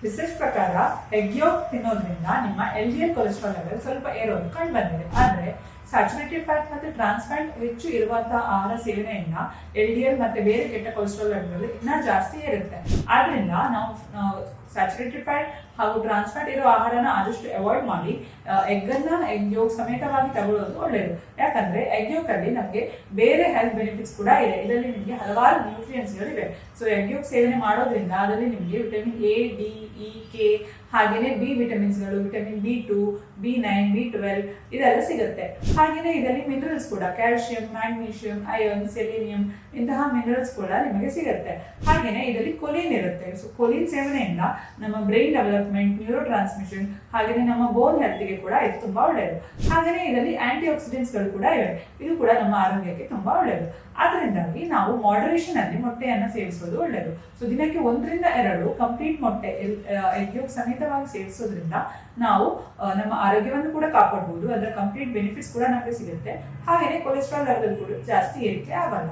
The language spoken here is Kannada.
ರಿಸರ್ಚ್ ಪ್ರಕಾರ ಎಗ್ ಯೋಕ್ ತಿನ್ನೋದ್ರಿಂದ ನಿಮ್ಮ LDL ಕೊಲೆಸ್ಟ್ರಾಲ್ ಲೆವೆಲ್ ಸ್ವಲ್ಪ ಏರೋದು ಕಂಡು ಬಂದಿದೆ. ಆದ್ರೆ ಸ್ಯಾಚುರೇಟೆಡ್ ಫ್ಯಾಟ್ ಮತ್ತೆ ಟ್ರಾನ್ಸ್ ಫ್ಯಾಟ್ ಹೆಚ್ಚು ಇರುವಂತಹ ಆಹಾರ ಸೇವನೆಯಿಂದ LDL ಮತ್ತೆ ಬೇರೆ ಕೆಟ್ಟ ಕೊಲೆಸ್ಟ್ರಾಲ್ ಲೆವೆಲ್ ಇನ್ನ ಜಾಸ್ತಿ ಇರುತ್ತೆ. ಆದ್ರಿಂದ ನಾವು ಸ್ಯಾಚುರೇಟೆಡ್ ಫ್ಯಾಟ್ ಹಾಗೂ ಟ್ರಾನ್ಸ್ ಫ್ಯಾಟ್ ಇರೋ ಆಹಾರನ ಆದಷ್ಟು ಅವಾಯ್ಡ್ ಮಾಡಿ ಎಗ್ ಯೋಕ್ ಸಮೇತವಾಗಿ ತಗೊಳ್ಳೋದು ಒಳ್ಳೆಯದು. ಯಾಕಂದ್ರೆ ಎಗ್ ಯೋಕ್ ಅಲ್ಲಿ ನಮಗೆ ಬೇರೆ ಹೆಲ್ತ್ ಬೆನಿಫಿಟ್ಸ್ ಕೂಡ ಇದೆ. ಇದರಲ್ಲಿ ನಿಮಗೆ ಹಲವಾರು ನ್ಯೂಟ್ರಿಯೆಂಟ್ಸ್ ಗಳಿವೆ. ಸೊ ಎಗ್ ಯೋಕ್ ಸೇವನೆ ಮಾಡೋದ್ರಿಂದ ಅದರಲ್ಲಿ ನಿಮಗೆ vitamin A, D, E, K ಹಾಗೇನೆ ಬಿ ವಿಟಮಿನ್ಸ್ ಗಳು, ವಿಟಮಿನ್ B2, B9, B12 ಇದೆಲ್ಲ ಸಿಗುತ್ತೆ. ಹಾಗೇನೆ ಇದರಲ್ಲಿ ಮಿನರಲ್ಸ್ ಕೂಡ ಕ್ಯಾಲ್ಸಿಯಂ, ಮ್ಯಾಗ್ನೀಷಿಯಂ, ಐರನ್, ಸೆಲೆನಿಯಂ ಇಂತಹ ಮಿನರಲ್ಸ್ ಕೂಡ ನಿಮಗೆ ಸಿಗುತ್ತೆ. ಹಾಗೇನೆ ಇದರಲ್ಲಿ ಕೊಲಿನ್ ಇರುತ್ತೆ. ಸೊ ಕೊಲಿನ್ ಸೇವನೆಯಿಂದ ನಮ್ಮ ಬ್ರೈನ್ ಡೆವಲಪ್ಮೆಂಟ್, ನ್ಯೂರೋ ಟ್ರಾನ್ಸ್ಮಿಷನ್ ಹಾಗೇನೆ ನಮ್ಮ ಬೋನ್ ಹೆಲ್ತ್ಗೆ ಕೂಡ ಇದು ತುಂಬಾ ಒಳ್ಳೆಯದು. ಹಾಗೇನೆ ಇದರಲ್ಲಿ ಆಂಟಿ ಆಕ್ಸಿಡೆಂಟ್ಸ್ ಗಳು ಕೂಡ ಇವೆ. ಇದು ಕೂಡ ನಮ್ಮ ಆರೋಗ್ಯಕ್ಕೆ ತುಂಬಾ ಒಳ್ಳೆಯದು. ಅದರಿಂದಾಗಿ ನಾವು ಮಾಡರೇಷನ್ ಅಲ್ಲಿ ಮೊಟ್ಟೆಯನ್ನು ಸೇವಿಸೋದು ಒಳ್ಳೆಯದು. ಸೊ ದಿನಕ್ಕೆ 1 ರಿಂದ 2 ಕಂಪ್ಲೀಟ್ ಮೊಟ್ಟೆ ಎಗ್ ಯೋಕ್ ಸಮೇತವಾಗಿ ಸೇವಿಸೋದ್ರಿಂದ ನಾವು ನಮ್ಮ ಆರೋಗ್ಯವನ್ನು ಕೂಡ ಕಾಪಾಡಬಹುದು. ಅದರ ಕಂಪ್ಲೀಟ್ ಬೆನಿಫಿಟ್ಸ್ ಕೂಡ ನಮಗೆ ಸಿಗುತ್ತೆ. ಹಾಗೇನೆ ಕೊಲೆಸ್ಟ್ರಾಲ್ ಲೆವೆಲ್ ಕೂಡ ಜಾಸ್ತಿ ಏರಿಕೆ ಆಗಲ್ಲ.